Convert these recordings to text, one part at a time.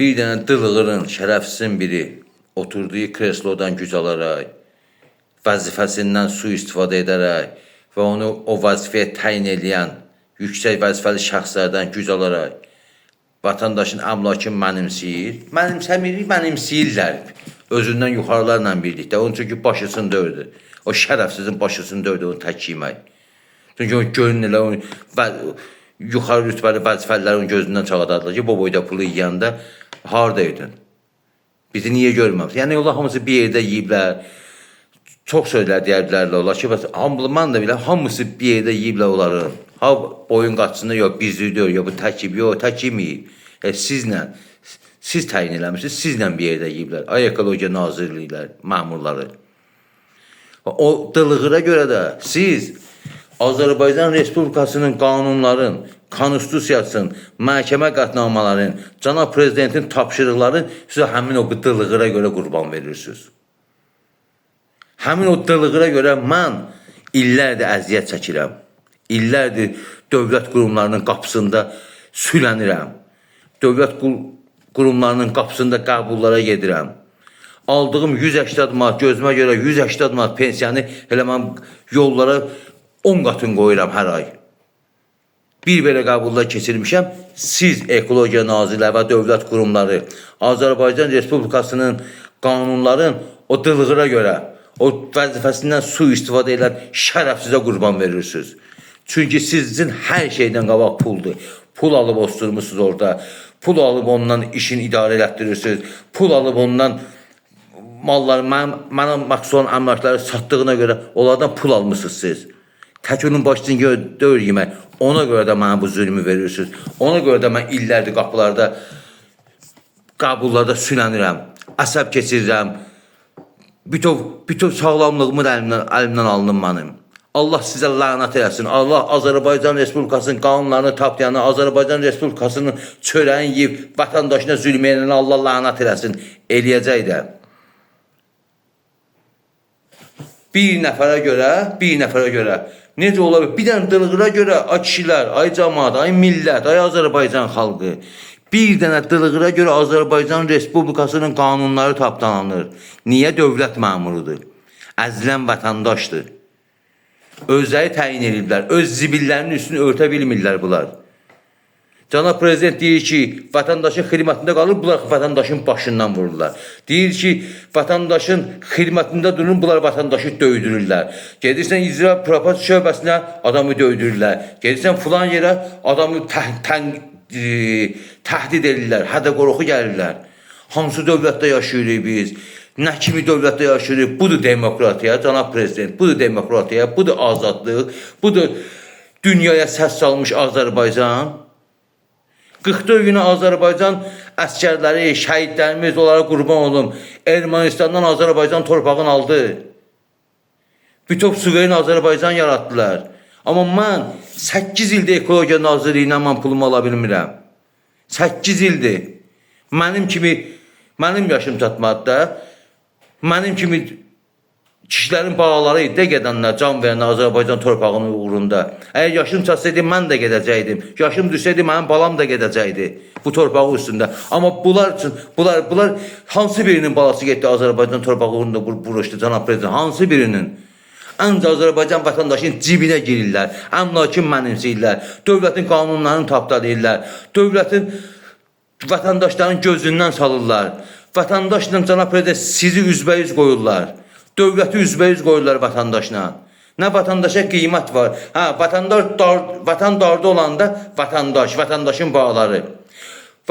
Bir dənə dılığırın, şərəfsizin biri oturduğu kreslodan güc alaraq, vəzifəsindən sui-istifadə edərək və onu o vəzifəyə təyin edən yüksək vəzifəli şəxslərdən güc alaraq vatandaşın əmlakını mənimsəyirlər. Özündən yuxarılarla birlikdə. Onun çünki başısını dördü. O şərəfsizin başısını dördü onu tək yemək. Çünki o gönlülə yuxarı rütbəli vəzifəlilərin gözündən çağadadılar ki, bu boyda pulu yiyəndə haradaydın? Bizi niyə görməmişsin? Yəni, onlar hamısı bir yerdə yiyiblər. Çox sözlər deyərlərlə olar ki, hamıman da bilə, hamısı bir yerdə yiyiblər onların. Ha, oyun qaçısında yox, bizli deyir, yox, bu təkib, yox, tək yeməyib. Sizlə, siz təyin eləmişsiniz, sizlə bir yerdə yiyiblər. Ekologiya nazirliklər, məmurları. O dılığıra görə də siz Azərbaycan Respublikasının qanunların, konstitusiyasının, məhkəmə qətnamələrin, cənab prezidentin tapşırıqların sizə həmin o dılığıra görə qurban verirsiniz. Həmin o dılığıra görə mən illərdir əziyyət çəkirəm. İllərdir dövlət qurumlarının qapısında sülənirəm. Dövlət qurumlarının qapısında qəbullara gedirəm. Aldığım 180 manat, gözümə görə 180 manat pensiyanı elə mən yollara 10 qatını qoyuram hər ay. Bir belə qəbullar keçirmişəm. Siz Ekologiya Nazirləri və dövlət qurumları Azərbaycan Respublikasının qanunların o dılığıra görə, o vəzifəsindən sui-istifadə edən şərəfsizə qurban verirsiniz. Çünki sizin hər şeydən qabaq puldur. Pul alıb osturmuşsunuz orada. Pul alıb ondan işin idarə elətdirirsiniz. Pul alıb ondan malları, mənə məxsus olan əmlakları satdığına görə onlardan pul almışsınız siz. Tək onun başını döyür yemək. Ona görə də mənə bu zülmü verirsiniz. Ona görə də mən illərdir qapılarda, qəbullarda sülənirəm. Əsəb keçirirəm. Bütöv sağlamlığımı da əlimdən alınım mənim. Allah sizə lənət eləsin. Allah Azərbaycan Respublikasının qanunlarını tapdayanı, Azərbaycan Respublikasının çörəyin yiyib, vətəndaşına zülm edəni Allah lənət eləsin. Eləyəcək də. Bir nəfərə görə, necə ola bilər? Bir dənə dılığıra görə, ay kişilər, ay cəmaat, ay millət, ay Azərbaycan xalqı, bir dənə dılığıra görə Azərbaycan Respublikasının qanunları tapdanılır. Niyə? Dövlət məmurudur. Əzilən vətəndaşdır. Özləri təyin ediblər. Öz zibillərinin üstünü örtə bilmirlər bunlar. Cənab Prezident deyir ki, vətəndaşın xidmətində qalır, bunlar vətəndaşın başından vururlar. Deyir ki, vətəndaşın xidmətində durun, bunlar vətəndaşı döydürürlər. Gedirsən icra propaganda şöbəsinə, adamı döydürürlər. Gedirsən filan yerə, adamı təhdid edirlər, hədə qorxu gəlirlər. Hansı dövlətdə yaşayırıq biz? Nə kimi dövlətdə yaşayırıq? Budur demokratiya, cənab Prezident, budur demokratiya, budur azadlıq, budur dünyaya səs salmış Azərbaycan. 44 günə Azərbaycan əskərləri, şəhidlərimiz, onlara qurban olum. Ermənistandan Azərbaycan torpağını aldı. Bütöv suveren Azərbaycan yaratdılar. Amma mən 8 ildir Ekologiya Nazirliyinə mən pulumu ala bilmirəm. 8 ildir. Mənim yaşım çatmadı da, mənim kimi kişilərin bağları də gedənlər, can verənlər Azərbaycan torpağının uğrunda. Əgər yaşım çatsaydı, mən də gedəcəkdim. Yaşım düşsəydi, mənim balam da gedəcəkdi bu torpağı üstündə. Amma bunlar üçün, bunlar hansı birinin balası getdi Azərbaycan torpağı uğrunda vuruşdu, cənab prezident? Hansı birinin? Ancaq Azərbaycan vətəndaşının cibinə girirlər, əmlakını mənimsəyirlər, dövlətin qanunlarını tapdalayırlar, dövlətin vətəndaşların gözündən salırlar. Vətəndaşla, cənab prezident, sizi üzbəyiz qoyurlar. Dövləti üzbəyiz qoyurlar vətəndaşla. Nə vətəndaşa qiymət var? Vətən darda olanda vətəndaşın bağları.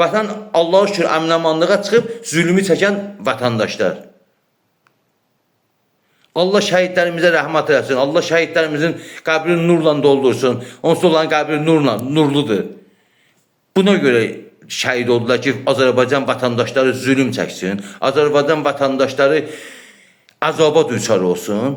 Vətən Allah'a şükür əmin-amanlığa çıxıb zülmü çəkən vətəndaşlar. Allah şəhidlərimizə rəhmət eləsin. Allah şəhidlərimizin qəbrini nurla doldursun. Onsuz olan qəbri nurludur. Buna görə şəhid oldular ki, Azərbaycan vətəndaşları zülm çəksin. Azərbaycan vətəndaşları əzaba düçar olsun.